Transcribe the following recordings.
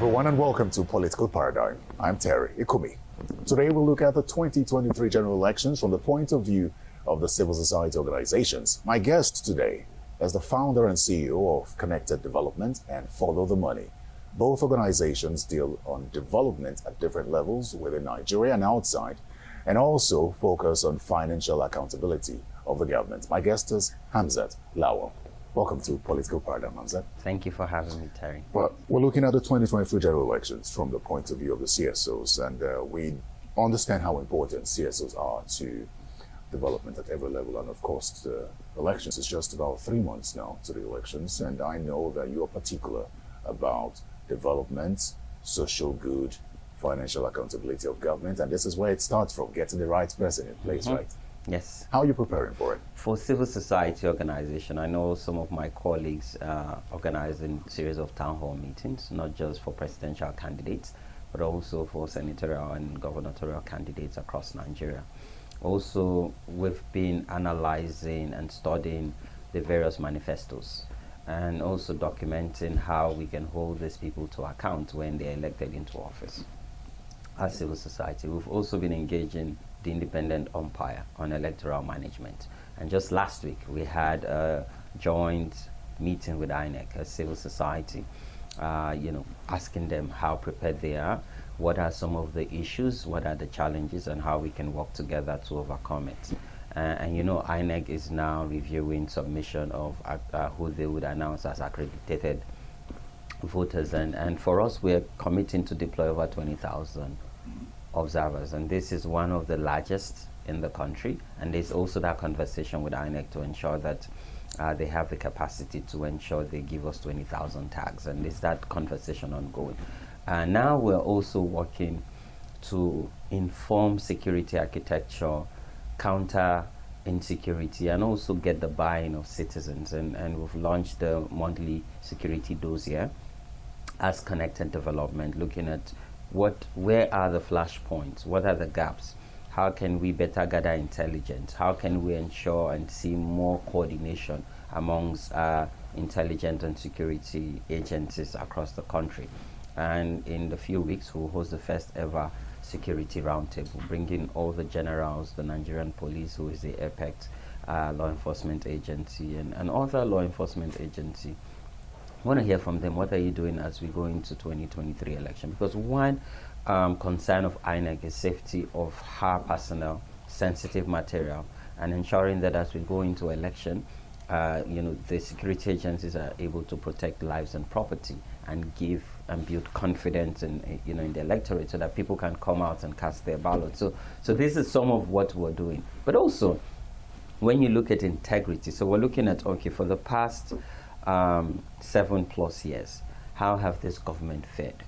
everyone, and welcome to Political Paradigm. I'm Terry Ikumi. Today we'll look at the 2023 general elections from the point of view of the civil society organizations. My guest today is the founder and CEO of Connected Development and Follow the Money. Both organizations deal on development at different levels within Nigeria and outside, and also focus on financial accountability of the government. My guest is Hamzat Lawal. Welcome to Political Paradigm, Hamzat. Thank you for having me, Terry. Well, we're looking at the 2023 general elections from the point of view of the CSOs, and we understand how important CSOs are to development at every level. And of course, the elections is just about 3 months now to the elections, and I know that you are particular about development, social good, financial accountability of government, and this is where it starts from, getting the right person in place, right? Yes. How are you preparing for it? For civil society organization, I know some of my colleagues organizing a series of town hall meetings, not just for presidential candidates, but also for senatorial and gubernatorial candidates across Nigeria. Also, we've been analyzing and studying the various manifestos and also documenting how we can hold these people to account when they're elected into office. As civil society, we've also been engaging the independent umpire on electoral management. And just last week, we had a joint meeting with INEC, as civil society, asking them how prepared they are, what are some of the issues, what are the challenges, and how we can work together to overcome it. INEC is now reviewing submission of who they would announce as accredited voters. And for us, we're committing to deploy over 20,000 observers, and this is one of the largest in the country. And there's also that conversation with INEC to ensure that they have the capacity to ensure they give us 20,000 tags, and there's that conversation ongoing. Now we're also working to inform security architecture, counter insecurity, and also get the buy-in of citizens. And we've launched the monthly security dossier as Connected Development, looking at where are the flashpoints, what are the gaps, how can we better gather intelligence, how can we ensure and see more coordination amongst intelligence and security agencies across the country. And in the few weeks, we'll host the first ever security roundtable, bringing all the generals, the Nigerian police, who is the apex law enforcement agency, and other law enforcement agency. I want to hear from them. What are you doing as we go into 2023 election? Because one concern of INEC is safety of her personnel, sensitive material, and ensuring that as we go into election, the security agencies are able to protect lives and property and give and build confidence in the electorate, so that people can come out and cast their ballot. So this is some of what we're doing. But also, when you look at integrity, so we're looking at, okay, for the past 7+ years, how have this government fared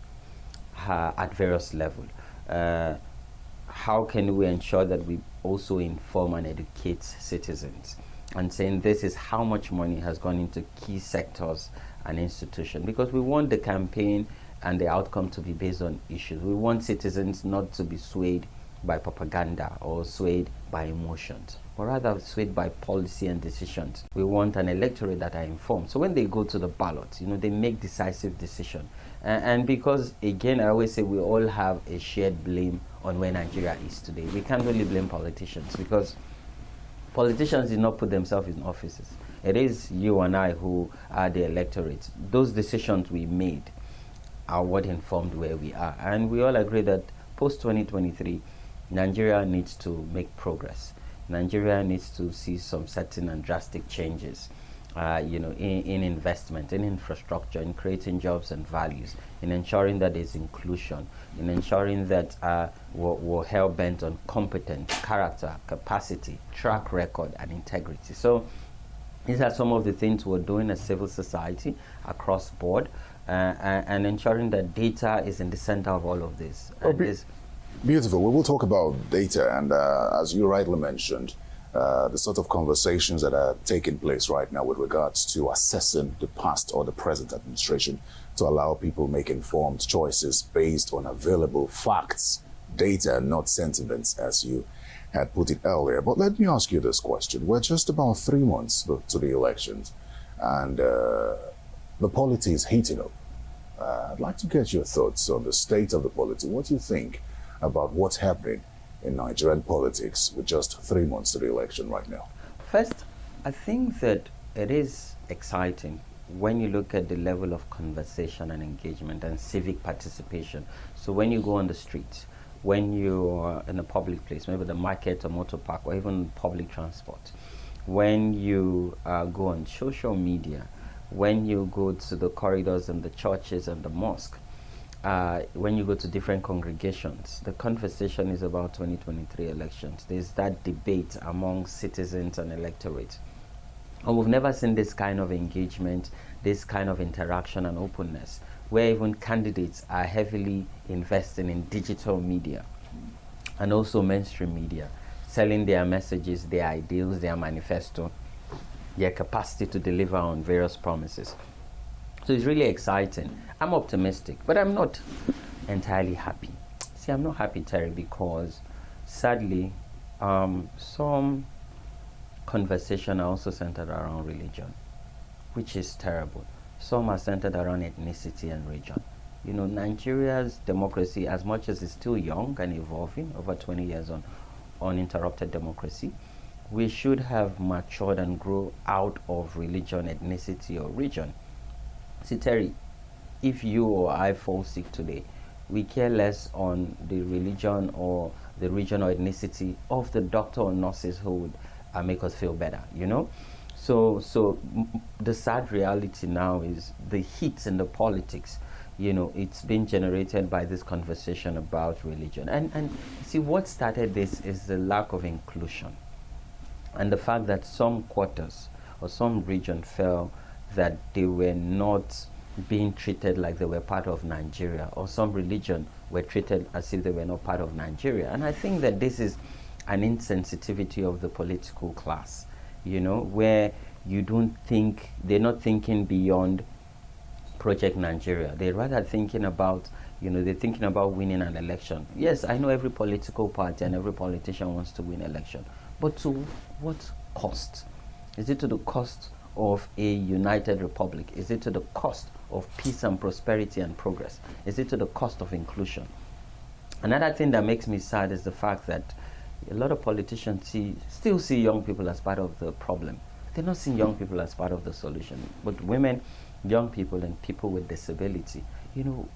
at various levels? How can we ensure that we also inform and educate citizens, and saying this is how much money has gone into key sectors and institutions? Because we want the campaign and the outcome to be based on issues. We want citizens not to be swayed by propaganda or swayed by emotions, but rather swayed by policy and decisions. We want an electorate that are informed. So when they go to the ballot, they make decisive decisions. And because, again, I always say we all have a shared blame on where Nigeria is today. We can't really blame politicians, because politicians did not put themselves in offices. It is you and I who are the electorate. Those decisions we made are what informed where we are. And we all agree that post-2023, Nigeria needs to make progress. Nigeria needs to see some certain and drastic changes, in investment, in infrastructure, in creating jobs and values, in ensuring that there's inclusion, in ensuring that we're hell-bent on competence, character, capacity, track record, and integrity. So these are some of the things we're doing as civil society across board, and ensuring that data is in the center of all of this. Beautiful. We will talk about data, and as you rightly mentioned, the sort of conversations that are taking place right now with regards to assessing the past or the present administration to allow people make informed choices based on available facts, data, not sentiments, as you had put it earlier. But let me ask you this question. We're just about 3 months to the elections, and the polity is heating up. I'd like to get your thoughts on the state of the politics. What do you think about what's happening in Nigerian politics with just 3 months to the election right now? First, I think that it is exciting when you look at the level of conversation and engagement and civic participation. So when you go on the streets, when you're in a public place, maybe the market or motor park or even public transport, when you go on social media, when you go to the corridors and the churches and the mosque, when you go to different congregations, the conversation is about 2023 elections. There's that debate among citizens and electorate. And we've never seen this kind of engagement, this kind of interaction and openness, where even candidates are heavily investing in digital media and also mainstream media, selling their messages, their ideals, their manifesto, their capacity to deliver on various promises. So it's really exciting. I'm optimistic, but I'm not entirely happy. See, I'm not happy, Terry, because sadly, some conversation are also centered around religion, which is terrible. Some are centered around ethnicity and region. You know, Nigeria's democracy, as much as it's still young and evolving, over 20 years on uninterrupted democracy, we should have matured and grow out of religion, ethnicity, or region. See, Terry, if you or I fall sick today, we care less on the religion or the region or ethnicity of the doctor or nurses who would make us feel better, you know? So the sad reality now is the heat in the politics, you know, it's been generated by this conversation about religion. And see, what started this is the lack of inclusion and the fact that some quarters or some region felt that they were not being treated like they were part of Nigeria, or some religion were treated as if they were not part of Nigeria. And I think that this is an insensitivity of the political class, you know, where you don't think, they're not thinking beyond Project Nigeria. They're rather thinking about, you know, they're thinking about winning an election. Yes, I know every political party and every politician wants to win election, but to what cost? Is it to the cost of a united republic? Is it to the cost of peace and prosperity and progress? Is it to the cost of inclusion? Another thing that makes me sad is the fact that a lot of politicians still see young people as part of the problem. They're not seeing young people as part of the solution. But women, young people, and people with disability, you know,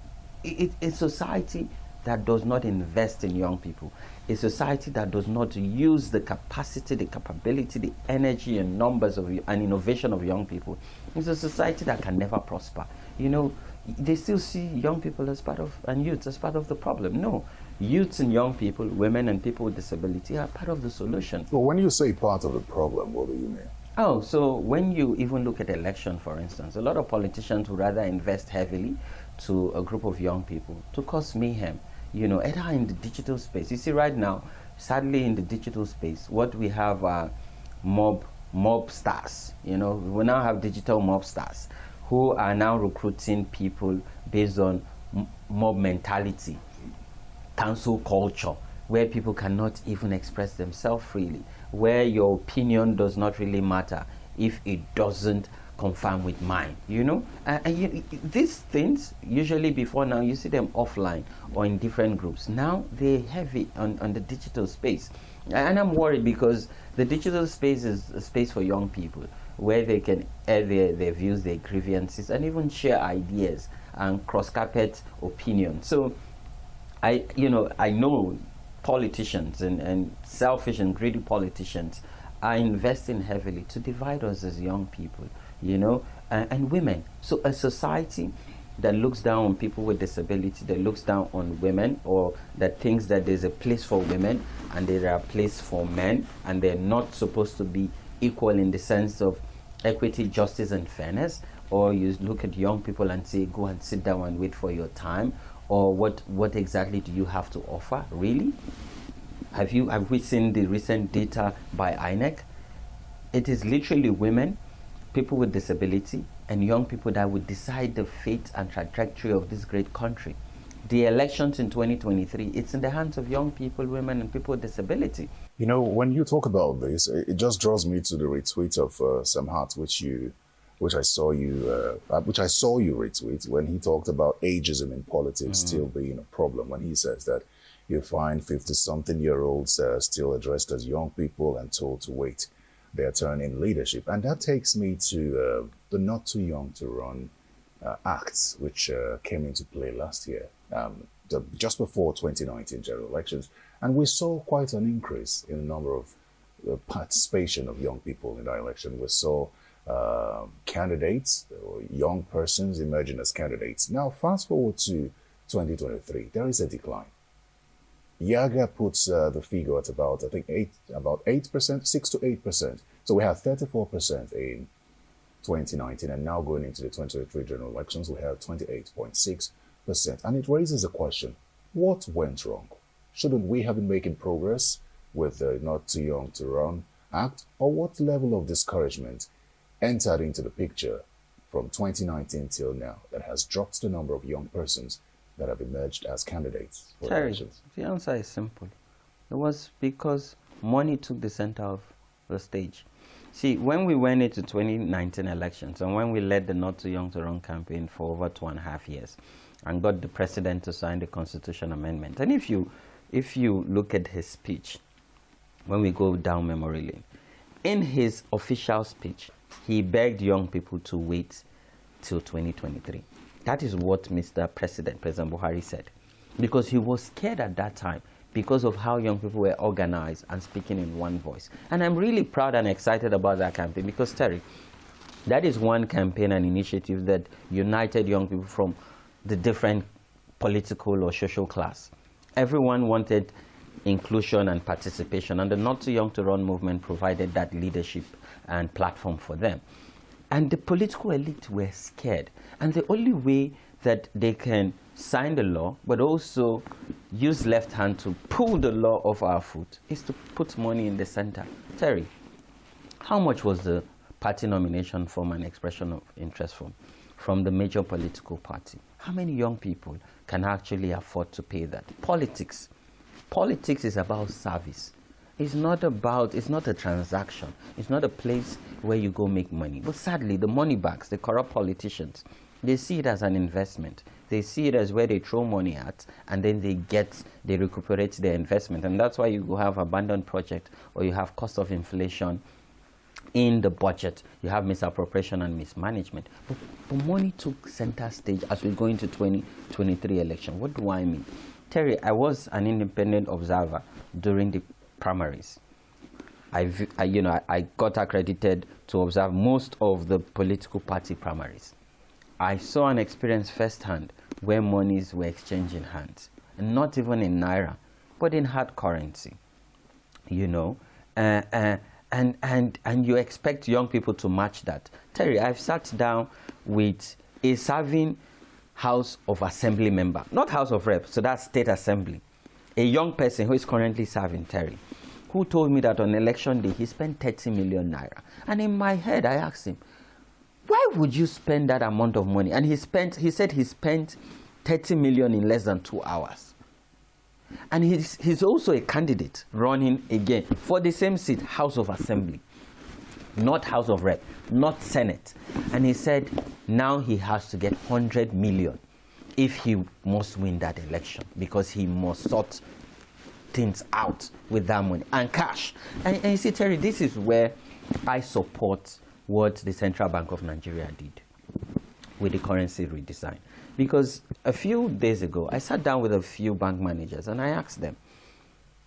it's a society that does not invest in young people, a society that does not use the capacity, the capability, the energy and numbers of and innovation of young people, it's a society that can never prosper. You know, they still see young people as part of, and youth as part of the problem. No, youths and young people, women and people with disability are part of the solution. Well, when you say part of the problem, what do you mean? Oh, so when you even look at election, for instance, a lot of politicians would rather invest heavily to a group of young people to cause mayhem, you know, either in the digital space. You see, right now, sadly, in the digital space, what we have are mob stars. You know, we now have digital mob stars who are now recruiting people based on mob mentality, cancel culture, where people cannot even express themselves freely, where your opinion does not really matter if it doesn't confirm with mine, you know. These things, usually before now, you see them offline or in different groups. Now they're heavy on the digital space. And I'm worried because the digital space is a space for young people where they can air their views, their grievances, and even share ideas and cross-carpet opinions. So I know politicians and selfish and greedy politicians are investing heavily to divide us as young people, you know, and women. So a society that looks down on people with disability, that looks down on women, or that thinks that there's a place for women and there are a place for men, and they're not supposed to be equal in the sense of equity, justice, and fairness. Or you look at young people and say, go and sit down and wait for your time. Or what exactly do you have to offer? Really? Have we seen the recent data by INEC? It is literally women, people with disability, and young people that would decide the fate and trajectory of this great country. The elections in 2023, it's in the hands of young people, women, and people with disability. You know, when you talk about this, it just draws me to the retweet of Hamzat, which you which I saw you retweet when he talked about ageism in politics still being a problem. When he says that you find 50-something-year-olds still addressed as young people and told to wait their turn in leadership, and that takes me to the Not Too Young to Run Act, which came into play last year, just before 2019 general elections, and we saw quite an increase in the number of participation of young people in that election. We saw candidates or young persons emerging as candidates. Now, fast forward to 2023, there is a decline. Yaga puts the figure at about, I think, 8%, 6 to 8%. So we have 34% in 2019, and now going into the 2023 general elections, we have 28.6%. And it raises the question, what went wrong? Shouldn't we have been making progress with the Not Too Young to Run Act? Or what level of discouragement entered into the picture from 2019 till now that has dropped the number of young persons that have emerged as candidates for elections? The answer is simple. It was because money took the center of the stage. See, when we went into 2019 elections and when we led the Not Too Young to Run campaign for over 2.5 years and got the president to sign the constitution amendment, and if you look at his speech, when we go down memory lane, in his official speech, he begged young people to wait till 2023. That is what President Buhari said, because he was scared at that time because of how young people were organized and speaking in one voice. And I'm really proud and excited about that campaign because, Terry, that is one campaign and initiative that united young people from the different political or social class. Everyone wanted inclusion and participation, and the Not Too Young to Run movement provided that leadership and platform for them. And the political elite were scared. And the only way that they can sign the law, but also use left hand to pull the law off our foot, is to put money in the center. Terry, how much was the party nomination form and expression of interest from the major political party? How many young people can actually afford to pay that? Politics is about service. It's not a transaction. It's not a place where you go make money. But sadly, the money bags, the corrupt politicians, they see it as an investment. They see it as where they throw money at, and then they recuperate their investment. And that's why you have abandoned project, or you have cost of inflation in the budget. You have misappropriation and mismanagement. But money took center stage as we go into 2023 election. What do I mean? Terry, I was an independent observer during the primaries. I got accredited to observe most of the political party primaries. I saw and experienced firsthand where monies were exchanging hands, and not even in naira, but in hard currency. And you expect young people to match that. Terry, I've sat down with a serving House of Assembly member, not House of Reps, so that's State Assembly, a young person who is currently serving, Terry, who told me that on election day he spent 30 million naira. And in my head, I asked him, why would you spend that amount of money? And he said he spent 30 million in less than 2 hours. And he's also a candidate running again for the same seat, House of Assembly, not House of Rep, not Senate. And he said now he has to get 100 million if he must win that election, because he must sort things out with that money and cash. And you see, Terry, this is where I support what the Central Bank of Nigeria did with the currency redesign. Because a few days ago, I sat down with a few bank managers and I asked them,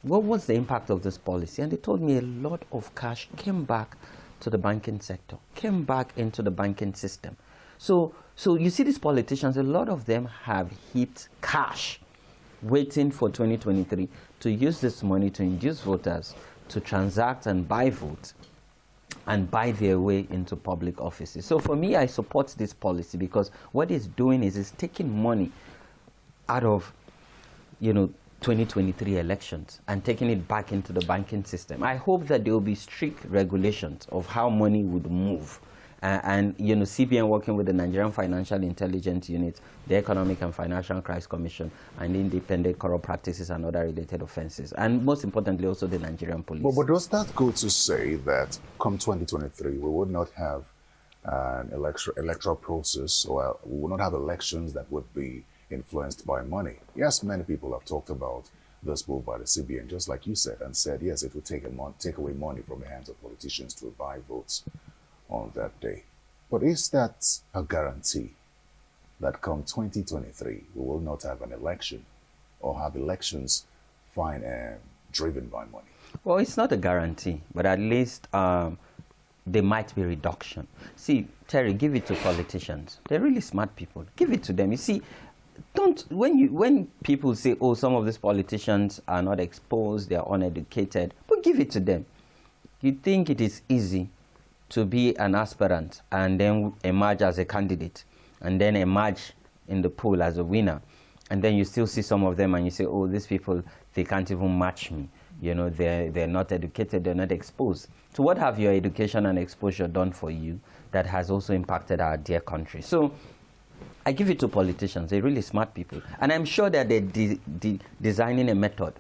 what was the impact of this policy? And they told me a lot of cash came back to the banking sector, came back into the banking system. So you see these politicians, a lot of them have heaped cash waiting for 2023 to use this money to induce voters to transact and buy votes and buy their way into public offices. So for me, I support this policy because what it's doing is it's taking money out of, 2023 elections and taking it back into the banking system. I hope that there will be strict regulations of how money would move. And CBN working with the Nigerian Financial Intelligence Unit, the Economic and Financial Crimes Commission, and Independent Corrupt Practices and other related offenses. And most importantly, also the Nigerian police. But does that go to say that come 2023, we would not have an electoral process, or we will not have elections that would be influenced by money. Yes, many people have talked about this move by the CBN, just like you said, and said, yes, it would take away money from the hands of politicians to buy votes on that day. But is that a guarantee that come 2023, we will not have an election or have elections driven by money? Well, it's not a guarantee, but at least there might be reduction. See, Terry, give it to politicians. They're really smart people. Give it to them. You see, when people say, oh, some of these politicians are not exposed, they are uneducated, but give it to them. You think it is easy to be an aspirant and then emerge as a candidate and then emerge in the pool as a winner, and then you still see some of them and you say, oh, these people, they can't even match me. You know, they're not educated, they're not exposed. So what have your education and exposure done for you that has also impacted our dear country? So I give it to politicians. They're really smart people. And I'm sure that they're designing a method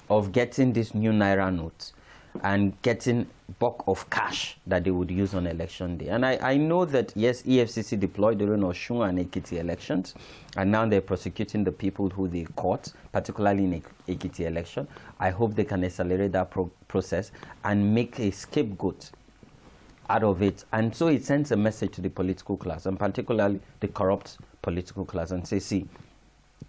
of getting this new Naira note and getting bulk of cash that they would use on election day. And I know that, yes, EFCC deployed during Osun and Ekiti elections, and now they're prosecuting the people who they caught, particularly in Ekiti election. I hope they can accelerate that process and make a scapegoat out of it. And so it sends a message to the political class, and particularly the corrupt political class, and say, see,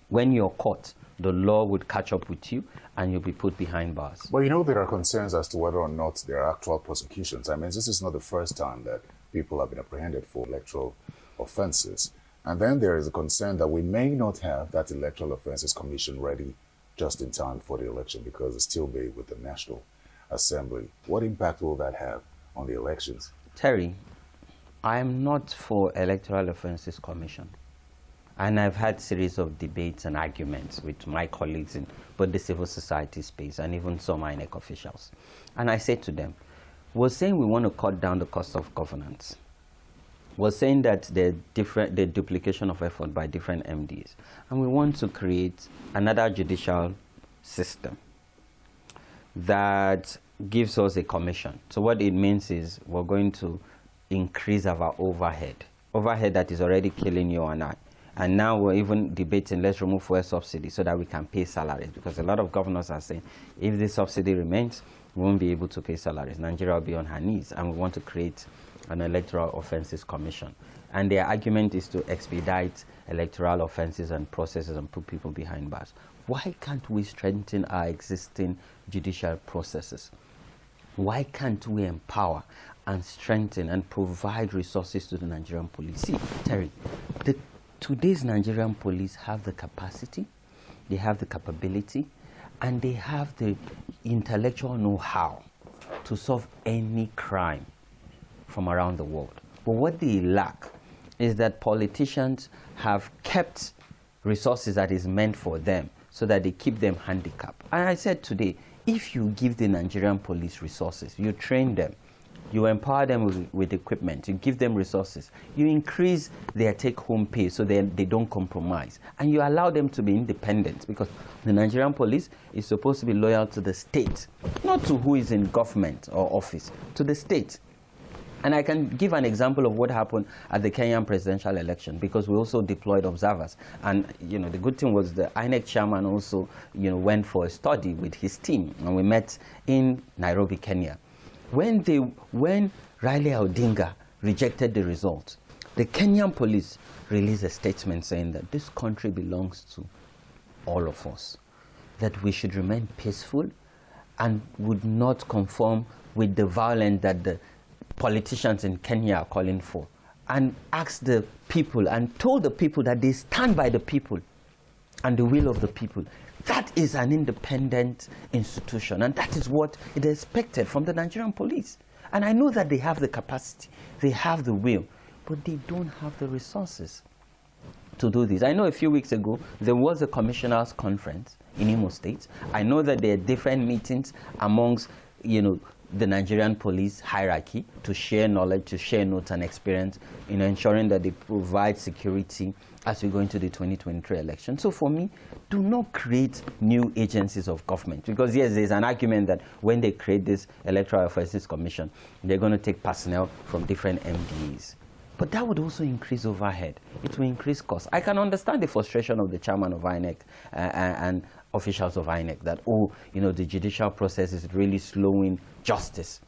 when you're caught, the law would catch up with you and you'll be put behind bars. But you know, there are concerns as to whether or not there are actual prosecutions. I mean, this is not the first time that people have been apprehended for electoral offenses. And then there is a concern that we may not have that Electoral Offences Commission ready just in time for the election because it's still be with the National Assembly. What impact will that have on the elections? Terry, I'm not for Electoral Offences Commission. And I've had series of debates and arguments with my colleagues in both the civil society space and even some INEC officials. And I said to them, we're saying we want to cut down the cost of governance. We're saying that the duplication of effort by different MDs. And we want to create another judicial system that gives us a commission. So what it means is we're going to increase our overhead that is already killing you and I. And now we're even debating, let's remove fuel subsidy so that we can pay salaries. Because a lot of governors are saying, if this subsidy remains, we won't be able to pay salaries. Nigeria will be on her knees. And we want to create an Electoral Offences Commission. And their argument is to expedite electoral offences and processes and put people behind bars. Why can't we strengthen our existing judicial processes? Why can't we empower and strengthen and provide resources to the Nigerian police? See, Terry, today's Nigerian police have the capacity, they have the capability, and they have the intellectual know-how to solve any crime from around the world. But what they lack is that politicians have kept resources that is meant for them so that they keep them handicapped. And I said today, if you give the Nigerian police resources, you train them, you empower them with equipment, you give them resources, you increase their take-home pay so they don't compromise, and you allow them to be independent, because the Nigerian police is supposed to be loyal to the state, not to who is in government or office, to the state. And I can give an example of what happened at the Kenyan presidential election, because we also deployed observers. And, you know, the good thing was the INEC chairman also, you know, went for a study with his team, and we met in Nairobi, Kenya. When Riley Odinga rejected the result, the Kenyan police released a statement saying that this country belongs to all of us, that we should remain peaceful and would not conform with the violence that the politicians in Kenya are calling for, and asked the people and told the people that they stand by the people and the will of the people. That is an independent institution, and that is what is expected from the Nigerian police. And I know that they have the capacity, they have the will, but they don't have the resources to do this. I know a few weeks ago, there was a commissioners' conference in Imo State. I know that there are different meetings amongst, you know, the Nigerian police hierarchy to share knowledge, to share notes and experience in ensuring that they provide security as we go into the 2023 election. So for me, do not create new agencies of government, because yes, there's an argument that when they create this Electoral Offences Commission, they're going to take personnel from different MDs. But that would also increase overhead. It will increase costs. I can understand the frustration of the chairman of INEC and officials of INEC that, oh, you know, the judicial process is really slowing justice.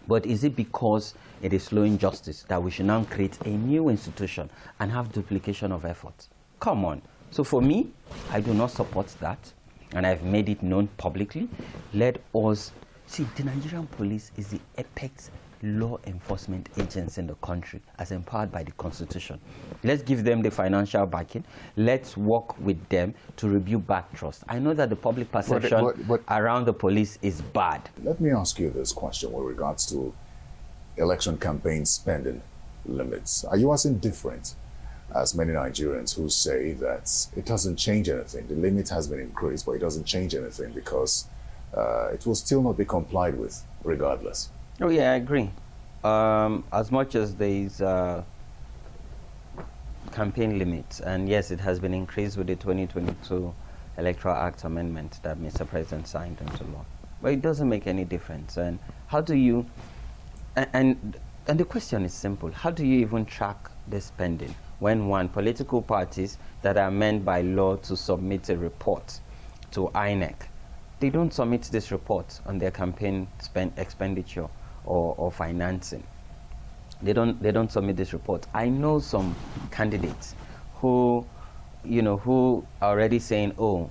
But is it because it is slowing justice that we should now create a new institution and have duplication of effort? Come on. So for me, I do not support that, and I've made it known publicly. Let us see, the Nigerian police is the apex law enforcement agency in the country as empowered by the Constitution. Let's give them the financial backing. Let's work with them to rebuild back trust. I know that the public perception around the police is bad. Let me ask you this question with regards to election campaign spending limits. Are you as indifferent as many Nigerians who say that it doesn't change anything? The limit has been increased, but it doesn't change anything because it will still not be complied with regardless. Oh yeah, I agree. As much as there is campaign limits, and yes, it has been increased with the 2022 Electoral Act amendment that Mr. President signed into law, but it doesn't make any difference. And how do you? And the question is simple: how do you even track the spending when political parties that are meant by law to submit a report to INEC, they don't submit this report on their campaign expenditure or financing? They don't submit this report. I know some candidates who, who are already saying, oh,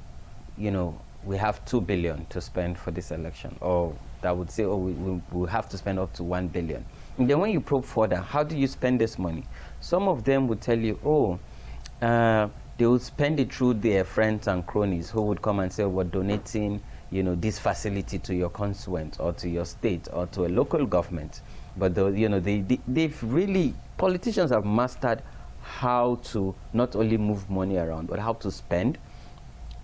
we have 2 billion to spend for this election, or that would say, oh, we have to spend up to 1 billion. And then when you probe further, how do you spend this money? Some of them would tell you, oh, they would spend it through their friends and cronies who would come and say, we're donating this facility to your constituent or to your state or to a local government. But they've really, politicians have mastered how to not only move money around, but how to spend,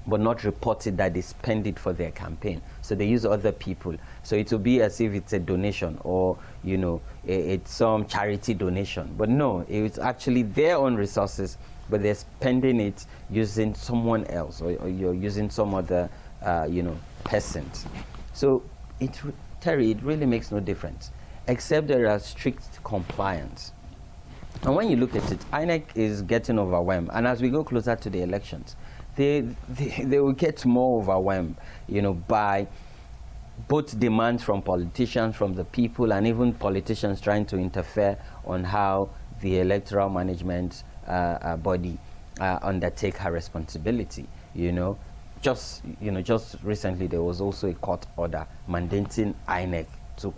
but not report it that they spend it for their campaign. So they use other people. So it will be as if it's a donation or, it's some charity donation. But no, it's actually their own resources, but they're spending it using someone else, or you're using some other persons. So Terry, it really makes no difference, except there are strict compliance. And when you look at it, INEC is getting overwhelmed, and as we go closer to the elections, they will get more overwhelmed, by both demands from politicians, from the people, and even politicians trying to interfere on how the electoral management body undertake her responsibility. Just recently there was also a court order mandating INEC to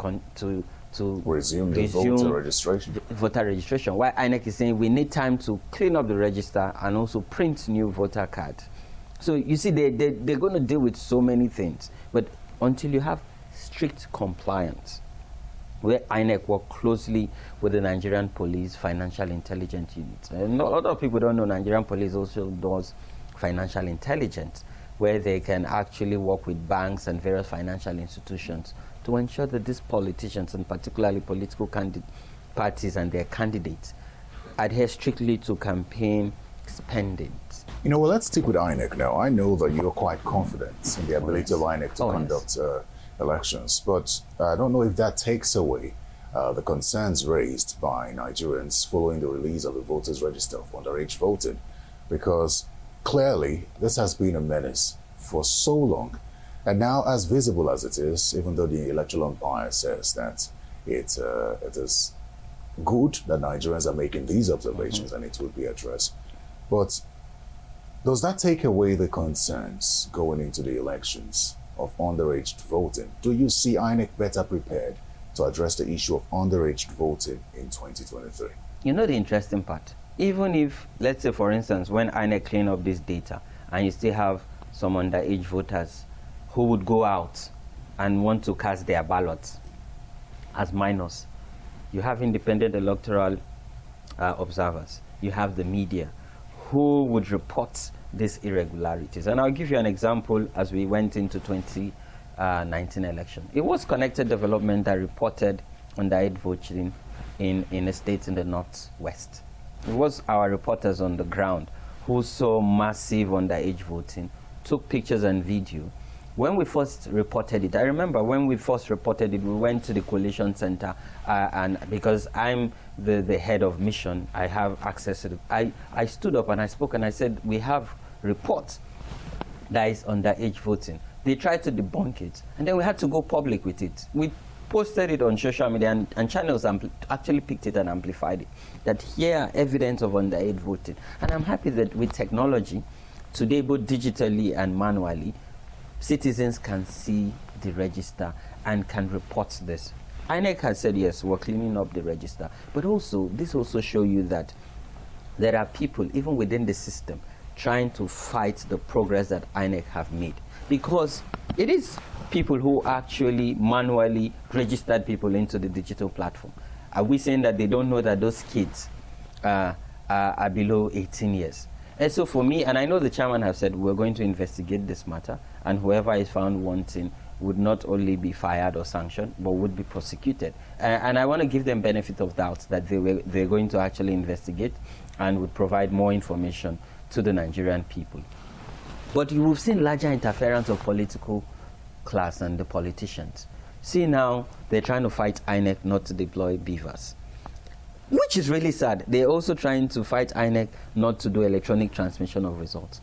resume the voter registration. Why INEC is saying we need time to clean up the register and also print new voter cards. So you see, they're going to deal with so many things, but until you have strict compliance, where INEC work closely with the Nigerian Police Financial Intelligence Unit. And a lot of people don't know Nigerian Police also does financial intelligence, where they can actually work with banks and various financial institutions to ensure that these politicians, and particularly political parties and their candidates, adhere strictly to campaign spending. Well, let's stick with INEC now. I know that you're quite confident in the ability of INEC to conduct elections, but I don't know if that takes away the concerns raised by Nigerians following the release of the voters register for underage voting, because clearly this has been a menace for so long, and now as visible as it is, even though the electoral umpire says that it is good that Nigerians are making these observations and it will be addressed, but does that take away the concerns going into the elections of underage voting? Do you see INEC better prepared to address the issue of underage voting in 2023? The interesting part, even if, let's say for instance, when INEC clean up this data and you still have some underage voters who would go out and want to cast their ballots as minors, you have independent electoral observers, you have the media who would report these irregularities. And I'll give you an example as we went into 2019 election. It was Connected Development that reported underage voting in a state in the northwest. It was our reporters on the ground who saw massive underage voting, took pictures and video, when we first reported it, I remember when we first reported it, we went to the Coalition Center, and because I'm the head of mission, I have access to I stood up and I spoke and I said, we have reports that is underage voting. They tried to debunk it, and then we had to go public with it. We posted it on social media, and channels actually picked it and amplified it, that here are evidence of underage voting. And I'm happy that with technology, today, both digitally and manually, citizens can see the register and can report this. INEC has said, yes, we're cleaning up the register. But also, this also shows you that there are people, even within the system, trying to fight the progress that INEC have made. Because it is people who actually manually registered people into the digital platform. Are we saying that they don't know that those kids are below 18 years? And so for me, and I know the chairman have said we're going to investigate this matter, and whoever is found wanting would not only be fired or sanctioned, but would be prosecuted. And I want to give them benefit of doubt that they're going to actually investigate and would provide more information to the Nigerian people. But you've seen larger interference of political class and the politicians. See now, they're trying to fight INEC not to deploy beavers, which is really sad. They're also trying to fight INEC not to do electronic transmission of results.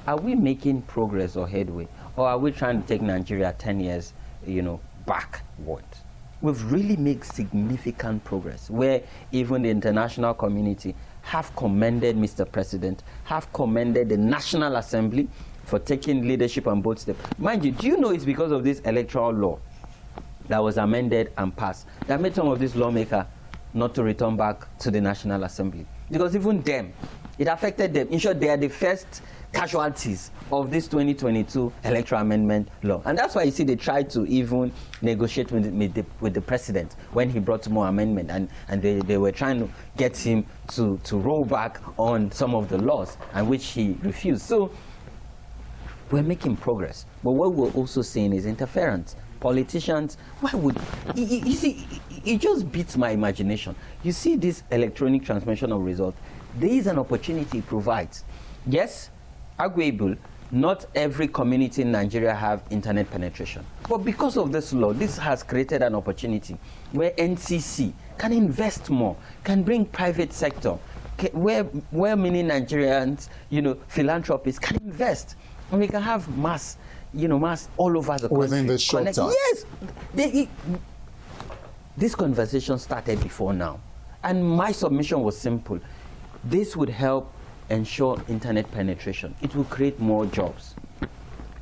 Are we making progress or headway? Or are we trying to take Nigeria 10 years, backward? We've really made significant progress, where even the international community have commended Mr. President, have commended the National Assembly for taking leadership on both steps. Mind you, do you know it's because of this electoral law that was amended and passed that made some of these lawmakers not to return back to the National Assembly? Because even them, it affected them. In short, they are the first casualties of this 2022 electoral amendment law. And that's why you see they tried to even negotiate with the president when he brought more amendment, and they were trying to get him to roll back on some of the laws, and which he refused. So we're making progress. But what we're also seeing is interference. Politicians, why would, you see, it just beats my imagination. You see this electronic transmission of results, there is an opportunity it provides. Yes, arguable, not every community in Nigeria have internet penetration. But because of this law, this has created an opportunity where NCC can invest more, can bring private sector, where many Nigerians, philanthropists can invest. And we can have mass all over the country. Within the short time. Yes. This conversation started before now. And my submission was simple. This would help ensure internet penetration. It will create more jobs.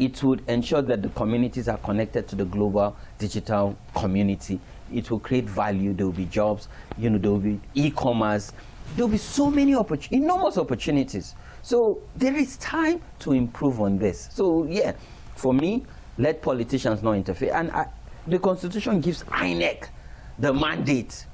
It would ensure that the communities are connected to the global digital community. It will create value. There will be jobs. There will be e-commerce. There will be so many enormous opportunities. So there is time to improve on this. So yeah, for me, let politicians not interfere. And the Constitution gives INEC the mandate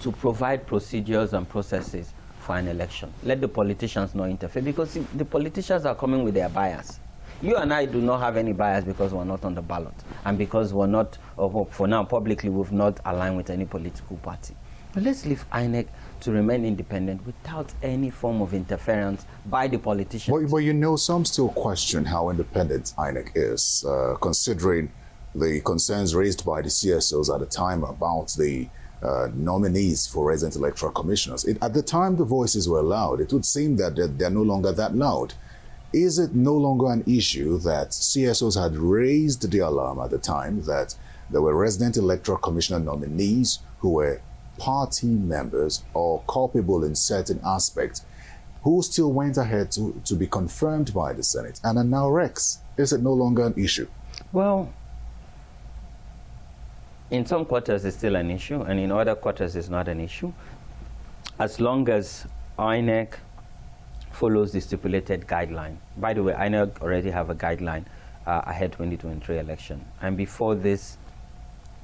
to provide procedures and processes for an election. Let the politicians not interfere, because see, the politicians are coming with their bias. You and I do not have any bias because we're not on the ballot, and because we're not, for now, publicly, we've not aligned with any political party. But let's leave INEC to remain independent without any form of interference by the politicians. But some still question how independent INEC is, considering the concerns raised by the CSOs at the time about the nominees for resident electoral commissioners. At the time the voices were loud, it would seem that they're no longer that loud. Is it no longer an issue that CSOs had raised the alarm at the time that there were resident electoral commissioner nominees who were party members or culpable in certain aspects, who still went ahead to be confirmed by the Senate and are now Rex? Is it no longer an issue? Well, in some quarters it's still an issue, and in other quarters it's not an issue, as long as INEC follows the stipulated guideline. By the way, INEC already have a guideline ahead 2023 election, and before this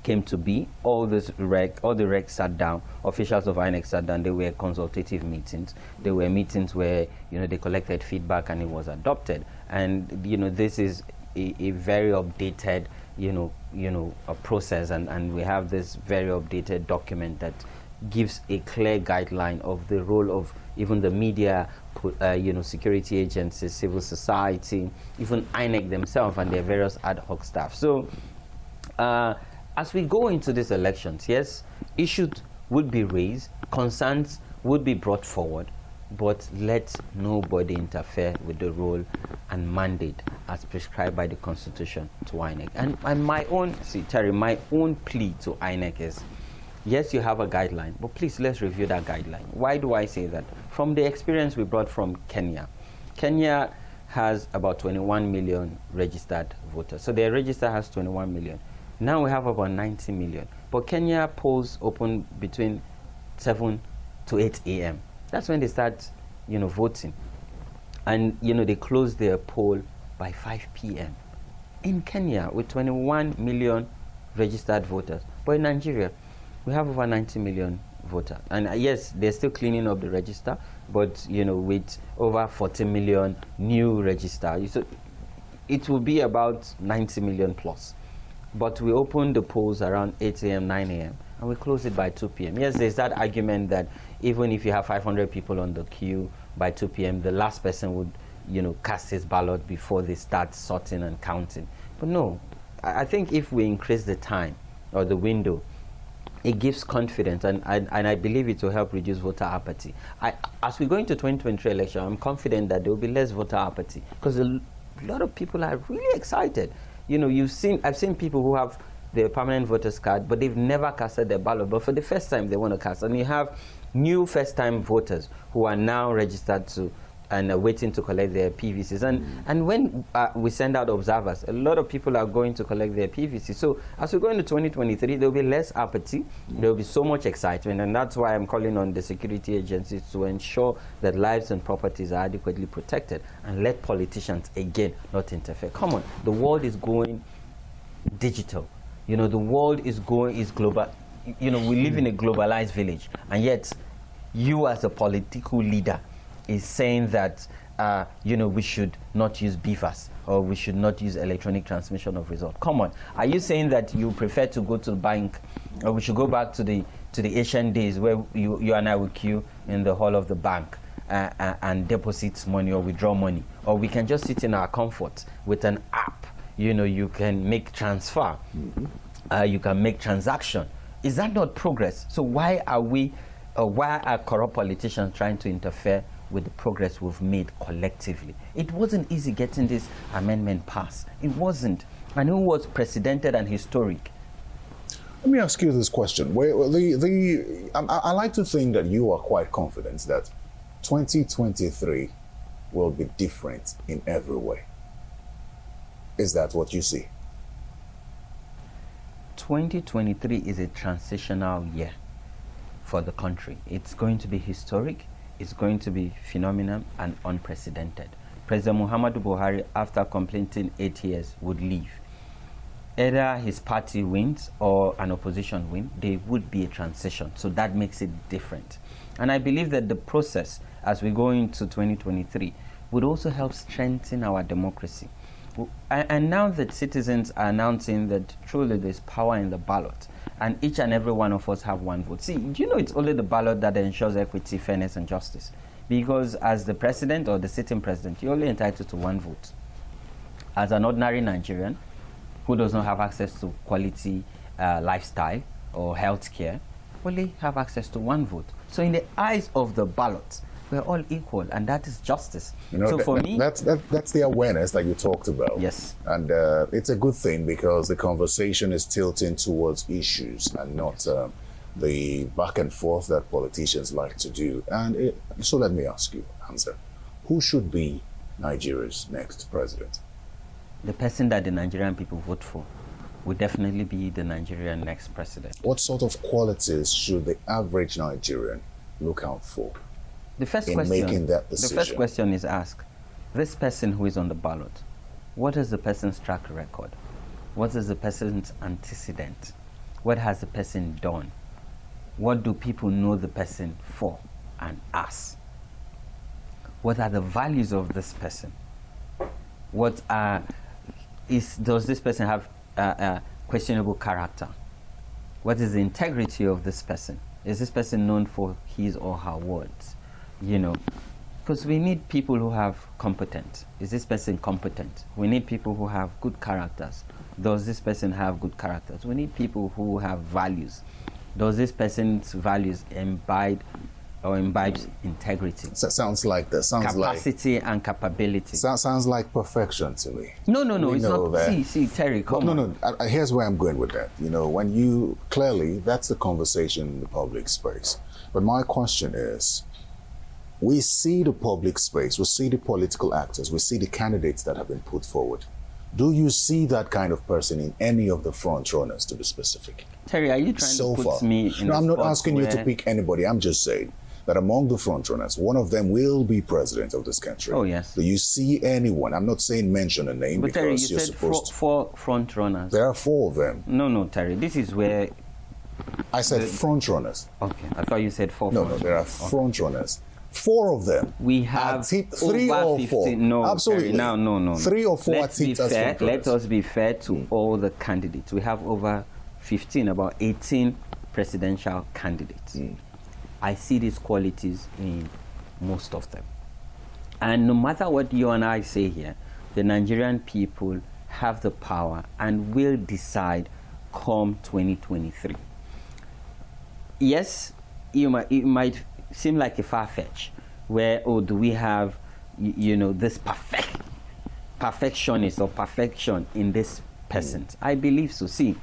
came to be, all the recs sat down, officials of INEC sat down. They were consultative meetings. They were meetings where they collected feedback and it was adopted. And this is a very updated a process, and we have this very updated document that gives a clear guideline of the role of even the media, security agencies, civil society, even INEC themselves and their various ad hoc staff. So as we go into these elections, yes, issues would be raised, concerns would be brought forward, but let nobody interfere with the role and mandate as prescribed by the Constitution to INEC. And my own, Terry, my own plea to INEC is, yes, you have a guideline, but please let's review that guideline. Why do I say that? From the experience we brought from Kenya. Kenya has about 21 million registered voters. So their register has 21 million. Now we have about 90 million. But Kenya polls open between 7 to 8 a.m. That's when they start, voting. And, they close their poll by 5 p.m. in Kenya with 21 million registered voters. But in Nigeria, we have over 90 million voters. And yes, they're still cleaning up the register, but, with over 40 million new register, so it will be about 90 million plus. But we open the polls around 8 a.m., 9 a.m., and we close it by 2 p.m. Yes, there's that argument that even if you have 500 people on the queue by 2 p.m., the last person would, cast his ballot before they start sorting and counting. But no, I think if we increase the time or the window, it gives confidence, and I believe it will help reduce voter apathy. As we go into 2023 election, I'm confident that there will be less voter apathy because a lot of people are really excited. I've seen people who have their permanent voters card, but they've never casted their ballot. But for the first time, they want to cast. And you have new first-time voters who are now registered and are waiting to collect their PVCs. And when we send out observers, a lot of people are going to collect their PVCs. So as we go into 2023, there will be less apathy. There will be so much excitement. And that's why I'm calling on the security agencies to ensure that lives and properties are adequately protected and let politicians, again, not interfere. Come on, the world is going digital. The world is global. We live in a globalized village. And yet, you as a political leader is saying that, we should not use BVAS or we should not use electronic transmission of results. Come on. Are you saying that you prefer to go to the bank or we should go back to the ancient days where you and I will queue in the hall of the bank and deposit money or withdraw money? Or we can just sit in our comfort with an app. You can make transfer. You can make transaction. Is that not progress? So why are corrupt politicians trying to interfere with the progress we've made collectively? It wasn't easy getting this amendment passed. It wasn't. And it was precedented and historic. Let me ask you this question. I like to think that you are quite confident that 2023 will be different in every way. Is that what you see? 2023 is a transitional year for the country. It's going to be historic, it's going to be phenomenal and unprecedented. President Muhammadu Buhari, after completing 8 years, would leave. Either his party wins or an opposition win, there would be a transition. So that makes it different. And I believe that the process, as we go into 2023, would also help strengthen our democracy. And now that citizens are announcing that truly there's power in the ballot, and each and every one of us have one vote. See, do you know it's only the ballot that ensures equity, fairness, and justice? Because as the president or the sitting president, you're only entitled to one vote. As an ordinary Nigerian who does not have access to quality lifestyle or health care, only have access to one vote. So in the eyes of the ballot, we're all equal, and that is justice. So for me, that's the awareness that you talked about. Yes, and it's a good thing because the conversation is tilting towards issues and not the back and forth that politicians like to do. And so let me ask you, Hamzat, who should be Nigeria's next president? The person that the Nigerian people vote for will definitely be the Nigerian next president. What sort of qualities should the average Nigerian look out for? The first question is asked, this person who is on the ballot, what is the person's track record? What is the person's antecedent? What has the person done? What do people know the person for and as? What are the values of this person? Does this person have questionable character? What is the integrity of this person? Is this person known for his or her words? You know, because we need people who have competence. Is this person competent? We need people who have good characters. Does this person have good characters? We need people who have values. Does this person's values imbibes integrity? So sounds like that. Sounds capacity and capability. Sounds like perfection to me. No, We it's know not. that. See, Terry, come on. No. Here's where I'm going with that. You know, when you clearly, that's the conversation in the public space. But my question is, we see the public space, we see the political actors, we see the candidates that have been put forward. Do you see that kind of person in any of the front runners, to be specific? Terry, are you trying to put me in No, a I'm not spot asking you to where- pick anybody. I'm just saying that among the front runners, one of them will be president of this country. Oh, yes. Do you see anyone? I'm not saying mention a name But Terry, because you you're said supposed to. four front runners. There are 4 of them. No, Terry. This is where. I said front runners. Okay, I thought you said 4. No, front there are runners. front runners. 4 of them. We have are 3 over or 15. 4. No, Absolutely. Terry, no. 3 or 4 are Let's be tipped as fair. front Let runners. us be fair to all the candidates. We have over 15, about 18 presidential candidates. I see these qualities in most of them. And no matter what you and I say here, the Nigerian people have the power and will decide come 2023. Yes, it might seem like a far-fetch where, do we have, this perfectionist or perfection in this person? I believe so. See,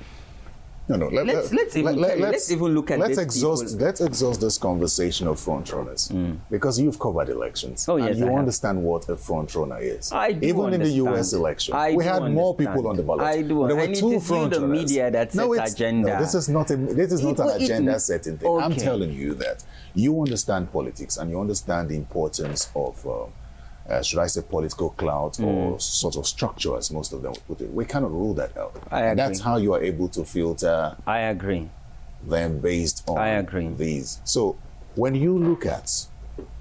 No. Let's even look at let's these exhaust. people. Let's exhaust this conversation of front runners because you've covered elections. Oh, yes, and you I have. understand what a front runner is. I do Even in the understand. U.S. election, I we do had more understand. people on the ballot. I do. There were And it 2 is you, front the runners. media, that sets agenda. No, this is not an agenda setting thing. I'm Okay. telling you that you understand politics and you understand the importance of. Should I say political clout or sort of structure, as most of them would put it. We cannot rule that out. I And that's agree. how you are able to filter I agree. them based on I agree. these. So when you look at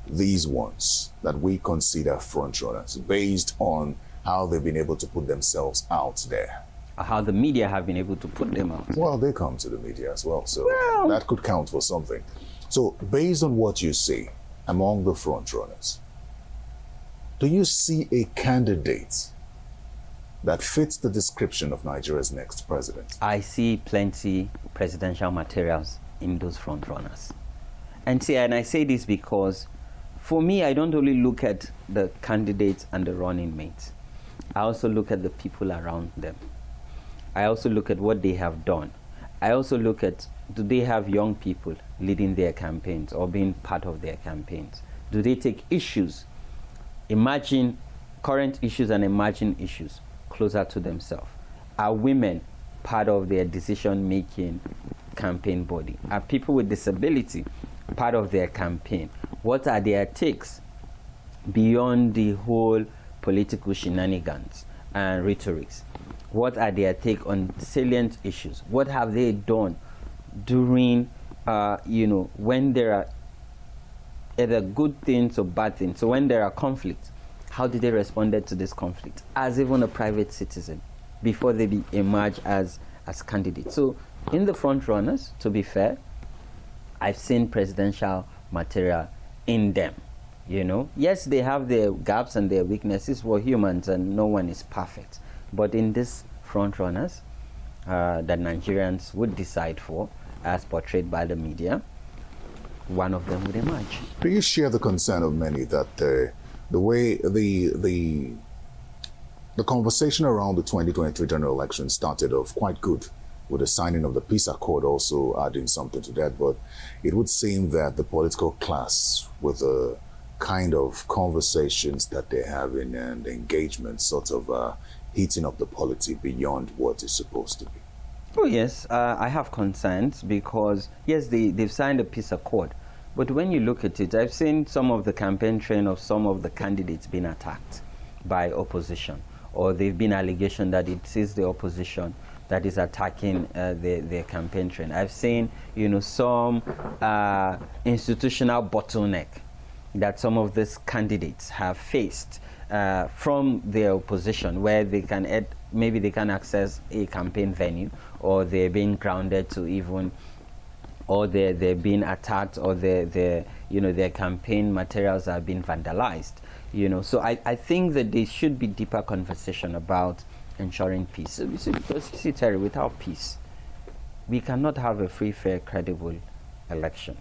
these ones that we consider front runners based on how they've been able to put themselves out there, How the media have been able to put them out. well, they come to the media as well. So Well- that could count for something. So based on what you see among the front runners, do you see a candidate that fits the description of Nigeria's next president? I see plenty presidential materials in those front runners. And I say this because for me, I don't only look at the candidates and the running mates. I also look at the people around them. I also look at what they have done. I also look at, do they have young people leading their campaigns or being part of their campaigns? Do they take issues, imagine current issues and emerging issues closer to themselves? Are women part of their decision-making campaign body? Are people with disability part of their campaign? What are their takes beyond the whole political shenanigans and rhetorics? What are their take on salient issues? What have they done during, when there are either good things or bad things? So when there are conflicts, how did they respond to this conflict as even a private citizen before they emerge as candidates? So in the front runners, to be fair, I've seen presidential material in them. Yes, they have their gaps and their weaknesses. We're humans and no one is perfect. But in these front runners that Nigerians would decide for, as portrayed by the media, one of them would emerge. Do you share the concern of many that the way the conversation around the 2023 general election started off quite good, with the signing of the peace accord also adding something to that, but it would seem that the political class, with the kind of conversations that they're having and engagement, sort of heating up the polity beyond what is supposed to be? Oh yes, I have concerns because yes, they've signed a peace accord, but when you look at it, I've seen some of the campaign trail of some of the candidates being attacked by opposition, or they've been allegation that it is the opposition that is attacking their campaign trail. I've seen some institutional bottleneck that some of these candidates have faced from their opposition, where they can maybe they can access a campaign venue, or they're being grounded to even or they're being attacked, or their campaign materials are being vandalized. So I think that there should be deeper conversation about ensuring peace. So, because you see, Terry, without peace, we cannot have a free, fair, credible election.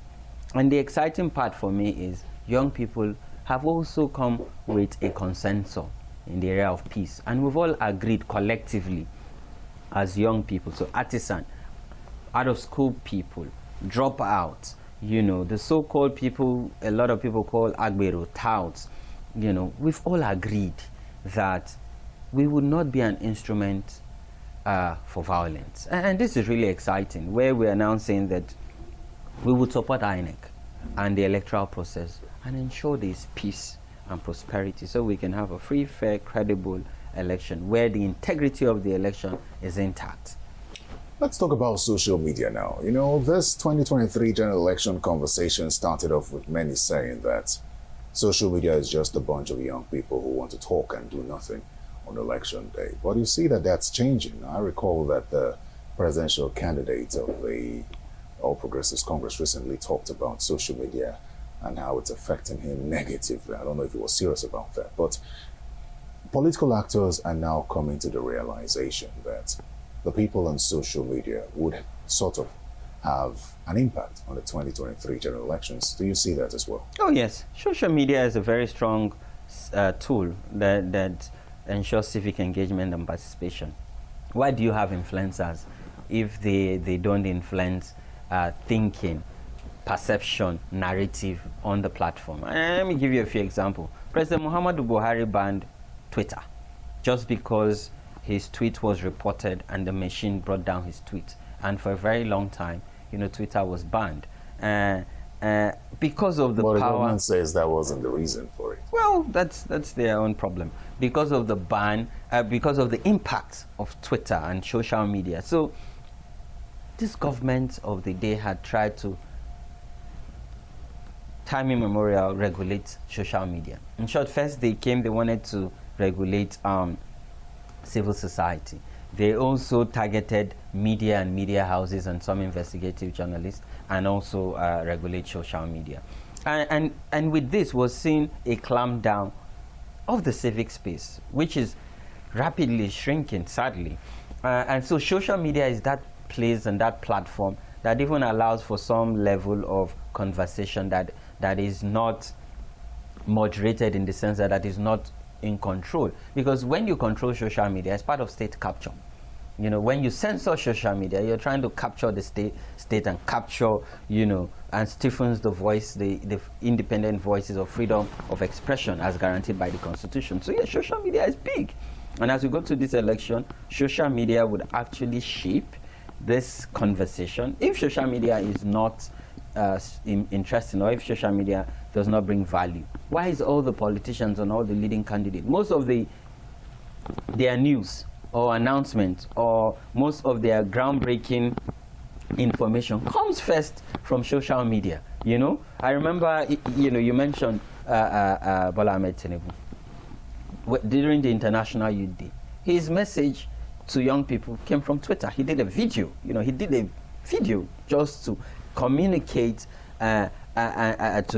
And the exciting part for me is young people have also come with a consensus in the area of peace, and we've all agreed collectively as young people, so artisan, out of school people, dropouts, the so-called people, a lot of people call agbero, touts, we've all agreed that we would not be an instrument for violence. And this is really exciting, where we are now saying that we would support INEC and the electoral process and ensure there is peace and prosperity, so we can have a free, fair, credible election where the integrity of the election is intact. Let's talk about social media now. This 2023 general election conversation started off with many saying that social media is just a bunch of young people who want to talk and do nothing on election day. But you see that that's changing. I recall that the presidential candidate of the All Progressives Congress recently talked about social media and how it's affecting him negatively. I don't know if he was serious about that, but political actors are now coming to the realization that the people on social media would sort of have an impact on the 2023 general elections. Do you see that as well? Oh, yes. Social media is a very strong tool that ensures civic engagement and participation. Why do you have influencers if they don't influence thinking, perception, narrative on the platform? Let me give you a few examples. President Muhammadu Buhari banned Twitter just because his tweet was reported and the machine brought down his tweet. And for a very long time, Twitter was banned because of the power. The government says that wasn't the reason for it. Well, that's their own problem. Because of the ban, because of the impact of Twitter and social media. So this government of the day had tried to, time immemorial, regulate social media. In short, first they wanted to regulate civil society. They also targeted media and media houses and some investigative journalists, and also regulate social media. And with this was seen a clampdown of the civic space, which is rapidly shrinking, sadly. And so social media is that place and that platform that even allows for some level of conversation that is not moderated, in the sense that is not in control. Because when you control social media, it's part of state capture. When you censor social media, you're trying to capture the state and capture, and stiffens the voice, the independent voices of freedom of expression as guaranteed by the Constitution. So yes, social media is big. And as we go to this election, social media would actually shape this conversation. If social media is not interesting, or if social media does not bring value, why is all the politicians and all the leading candidates, most of their news or announcements or most of their groundbreaking information comes first from social media? I remember, you mentioned Bola Ahmed Tinubu during the International Youth Day. His message to young people came from Twitter. He did a video. He did a video just to communicate to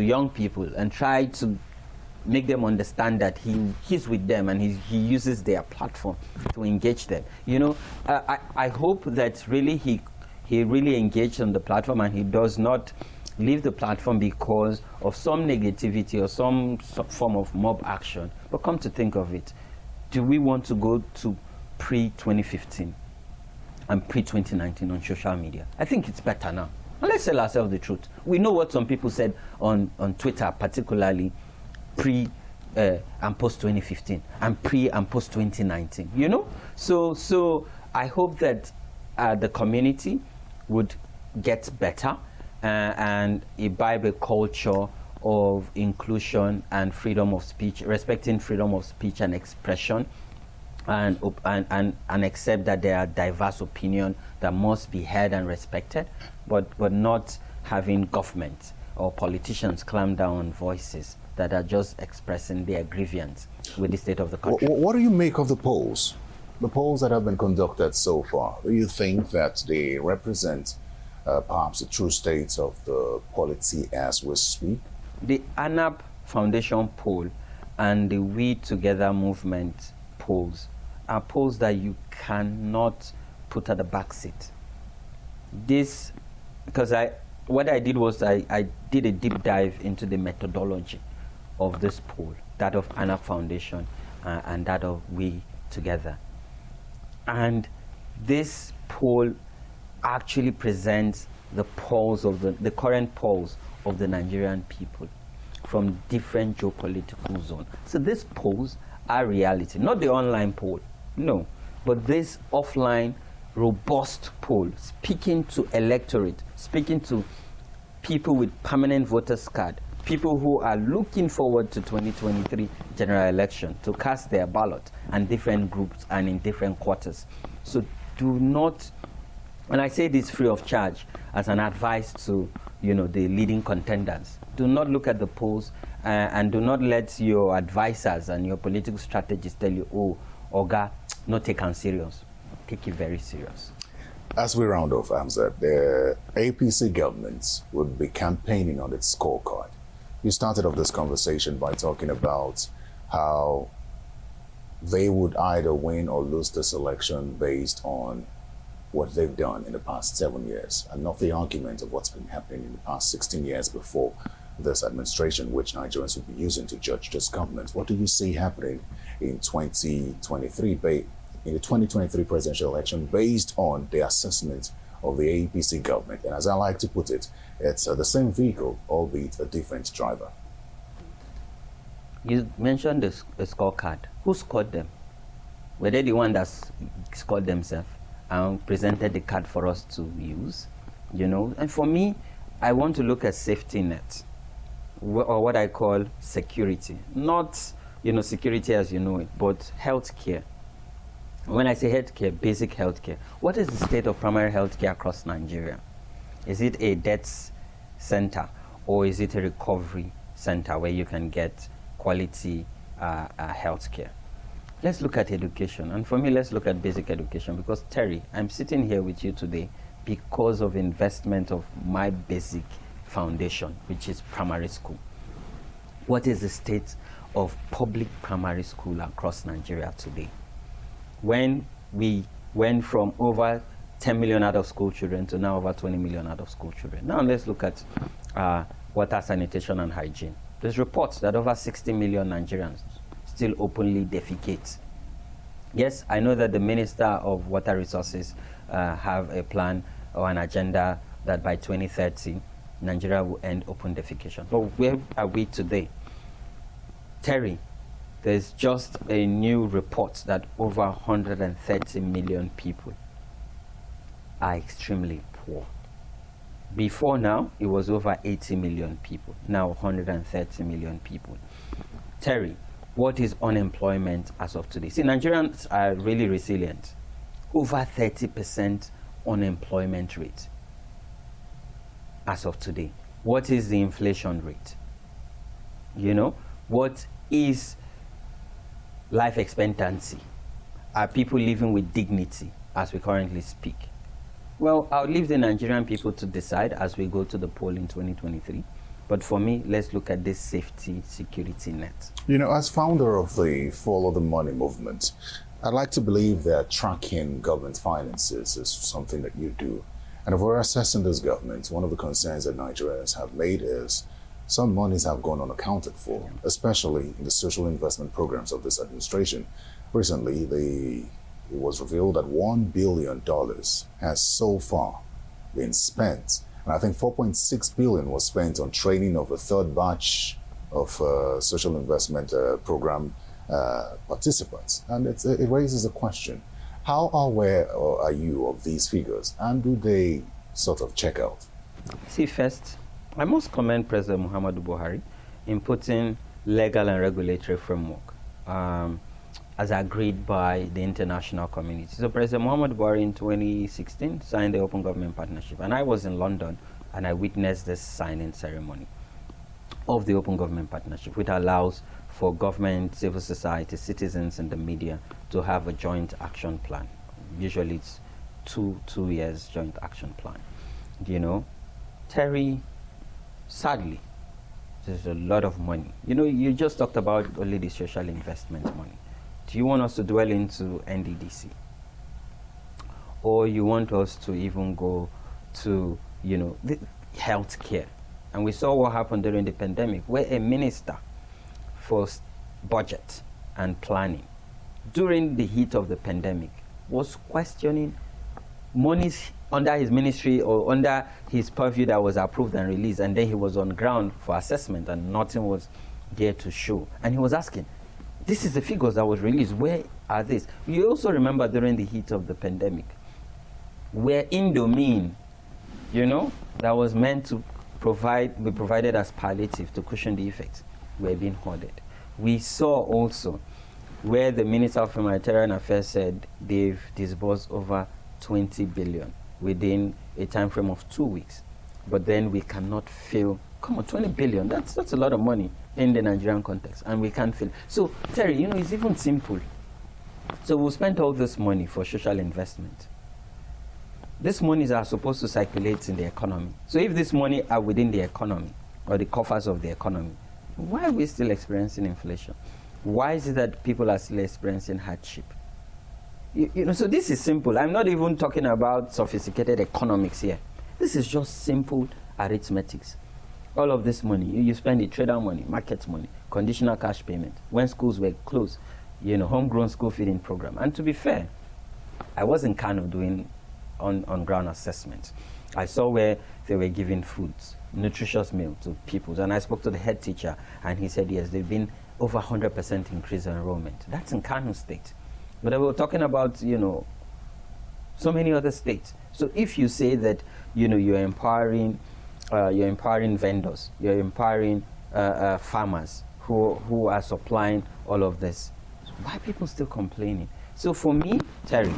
young people and try to make them understand that he's with them and he uses their platform to engage them. I hope that really he really engaged on the platform and he does not leave the platform because of some negativity or some form of mob action. But come to think of it, do we want to go to pre-2015 and pre-2019 on social media? I think it's better now. And let's tell ourselves the truth. We know what some people said on Twitter, particularly pre and post 2015 and pre and post 2019. So I hope that the community would get better and imbibe a culture of inclusion and freedom of speech, respecting freedom of speech and expression, and accept that there are diverse opinions that must be heard and respected, but not having government or politicians clamp down on voices that are just expressing their grievance with the state of the country. What do you make of the polls? The polls that have been conducted so far, do you think that they represent perhaps the true state of the polity as we speak? The ANAP Foundation poll and the We Together movement polls are polls that you cannot put at the back seat. This, because what I did was I did a deep dive into the methodology of this poll, that of ANAP Foundation and that of We Together. And this poll actually presents the polls of the current polls of the Nigerian people from different geopolitical zones. So these polls are reality, not the online poll, no, but this offline, robust poll, speaking to electorate, speaking to people with permanent voters card, people who are looking forward to 2023 general election to cast their ballot, and different groups and in different quarters. So do not, and I say this free of charge as an advice to the leading contenders, do not look at the polls and do not let your advisors and your political strategists tell you, oh, Oga, not take it serious. Take it very serious. As we round off, Hamzat, the APC government would be campaigning on its scorecard. You started off this conversation by talking about how they would either win or lose this election based on what they've done in the past 7 years, and not the argument of what's been happening in the past 16 years before this administration, which Nigerians will be using to judge this government. What do you see happening in 2023, in the 2023 presidential election, based on the assessment of the APC government? And as I like to put it, it's the same vehicle, albeit a different driver. You mentioned the scorecard. Who scored them? Were they the one that scored themselves and presented the card for us to use? And for me, I want to look at safety net, or what I call security. Not, security as you know it, but healthcare. When I say healthcare, basic healthcare, what is the state of primary healthcare across Nigeria? Is it a death center, or is it a recovery center where you can get quality healthcare? Let's look at education. And for me, let's look at basic education, because Terry, I'm sitting here with you today because of investment of my basic foundation, which is primary school. What is the state of public primary school across Nigeria today? When we went from over 10 million out of school children to now over 20 million out of school children. Now let's look at water, sanitation, and hygiene. There's reports that over 60 million Nigerians still openly defecate. Yes, I know that the Minister of Water Resources have a plan or an agenda that by 2030, Nigeria will end open defecation. But where are we today? Terry, there's just a new report that over 130 million people are extremely poor. Before now, it was over 80 million people. Now 130 million people. Terry, what is unemployment as of today? See, Nigerians are really resilient. Over 30% unemployment rate as of today. What is the inflation rate? What is life expectancy? Are people living with dignity as we currently speak? Well, I'll leave the Nigerian people to decide as we go to the poll in 2023. But for me, let's look at this safety security net. As founder of the Follow the Money movement, I'd like to believe that tracking government finances is something that you do. And if we're assessing this government, one of the concerns that Nigerians have made is some monies have gone unaccounted for, especially in the social investment programs of this administration. Recently, it was revealed that $1 billion has so far been spent. And I think 4.6 billion was spent on training of a third batch of social investment program participants. And it raises a question. How aware are you of these figures, and do they sort of check out? See, first, I must commend President Muhammadu Buhari in putting legal and regulatory framework as agreed by the international community. So President Muhammadu Buhari in 2016 signed the Open Government Partnership, and I was in London and I witnessed this signing ceremony of the Open Government Partnership, which allows for government, civil society, citizens, and the media to have a joint action plan. Usually it's two years joint action plan. Terry, sadly, there's a lot of money. You just talked about only the social investment money. Do you want us to dwell into NDDC? Or you want us to even go to, the healthcare? And we saw what happened during the pandemic, where a minister for budget and planning, during the heat of the pandemic, was questioning monies under his ministry or under his purview that was approved and released, and then he was on ground for assessment and nothing was there to show. And he was asking, this is the figures that was released, where are these? You also remember during the heat of the pandemic, where Indomine, that was meant to be provided as palliative to cushion the effects, were being hoarded. We saw also where the Minister of Humanitarian Affairs said they've disbursed over 20 billion within a time frame of 2 weeks. But then we cannot feel, come on, 20 billion, that's a lot of money in the Nigerian context, and we can't feel. So, Terry, it's even simple. So we'll spend all this money for social investment. These monies are supposed to circulate in the economy. So if this money are within the economy, or the coffers of the economy, why are we still experiencing inflation? Why is it that people are still experiencing hardship? So this is simple. I'm not even talking about sophisticated economics here. This is just simple arithmetics. All of this money, you spend it, trader money, market money, conditional cash payment. When schools were closed, homegrown school feeding program. And to be fair, I wasn't kind of doing on-ground assessments. I saw where they were giving foods, nutritious meal to pupils. And I spoke to the head teacher, and he said, yes, they've been over 100% increase in enrollment. That's in Kano State. But we were talking about, so many other states. So if you say that, you're empowering vendors, you're empowering farmers who are supplying all of this, why are people still complaining? So for me, Terry,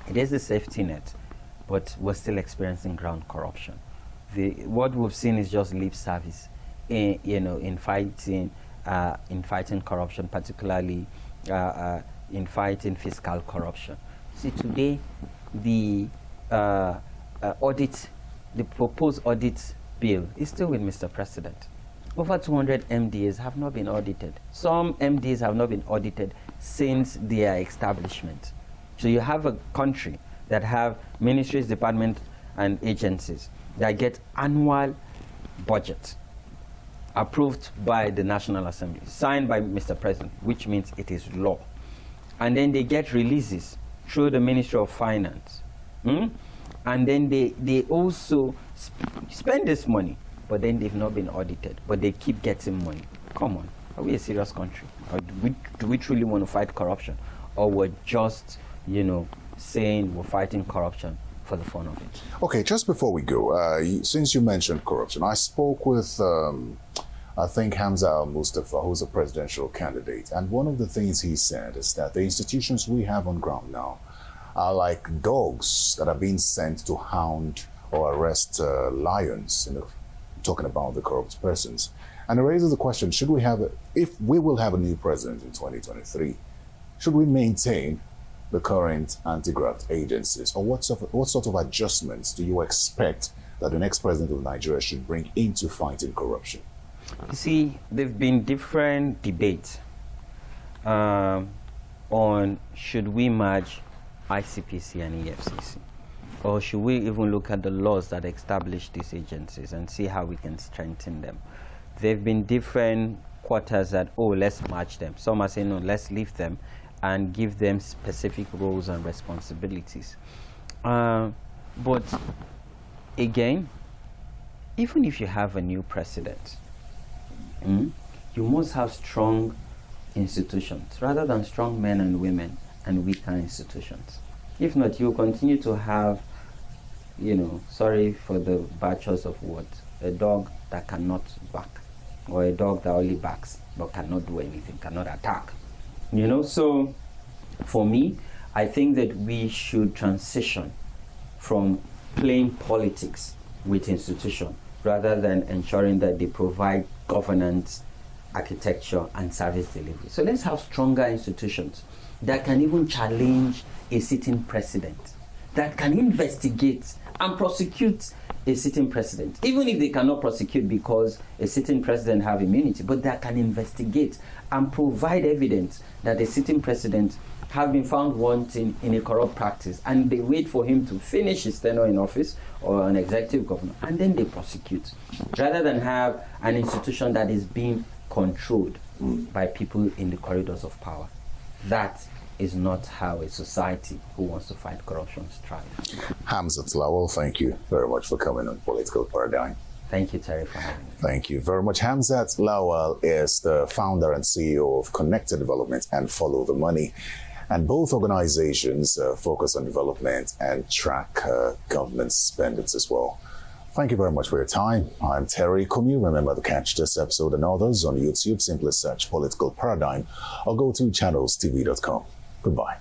it is a safety net, but we're still experiencing ground corruption. What we've seen is just lip service in fighting corruption, particularly in fighting fiscal corruption. See, today, the proposed audit bill is still with Mr. President. Over 200 MDAs have not been audited. Some MDAs have not been audited since their establishment. So you have a country that have ministries, departments, and agencies that get annual budget approved by the National Assembly, signed by Mr. President, which means it is law. And then they get releases through the Ministry of Finance. And then they also spend this money, but then they've not been audited, but they keep getting money. Come on, are we a serious country? Or do we truly want to fight corruption? Or we're just, saying we're fighting corruption for the fun of it? Okay, just before we go, since you mentioned corruption, I spoke with, I think, Hamzat Mustafa, who's a presidential candidate. And one of the things he said is that the institutions we have on ground now are like dogs that are being sent to hound or arrest lions, talking about the corrupt persons. And it raises the question, if we will have a new president in 2023, should we maintain the current anti-graft agencies? Or what sort of adjustments do you expect that the next president of Nigeria should bring into fighting corruption? You see, there have been different debates on should we merge ICPC and EFCC, or should we even look at the laws that establish these agencies and see how we can strengthen them. There have been different quarters that, let's merge them. Some are saying, no, let's leave them and give them specific roles and responsibilities. But again, even if you have a new president, you must have strong institutions rather than strong men and women and weaker institutions. If not, you continue to have, sorry for the bad choice of words, a dog that cannot bark, or a dog that only barks but cannot do anything, cannot attack. So for me, I think that we should transition from playing politics with institutions rather than ensuring that they provide governance, architecture, and service delivery. So let's have stronger institutions that can even challenge a sitting president, that can investigate and prosecute a sitting president, even if they cannot prosecute because a sitting president have immunity, but they can investigate and provide evidence that a sitting president have been found wanting in a corrupt practice, and they wait for him to finish his tenure in office or an executive governor, and then they prosecute, rather than have an institution that is being controlled by people in the corridors of power. That is not how a society who wants to fight corruption strives. Hamzat, Lawal, thank you very much for coming on Political Paradigm. Thank you, Terry, for having me. Thank you very much. Hamzat Lawal is the founder and CEO of Connected Development and Follow the Money. And both organizations focus on development and track government spendings as well. Thank you very much for your time. I'm Terry Ikumi. Remember to catch this episode and others on YouTube. Simply search Political Paradigm or go to channelstv.com. Goodbye.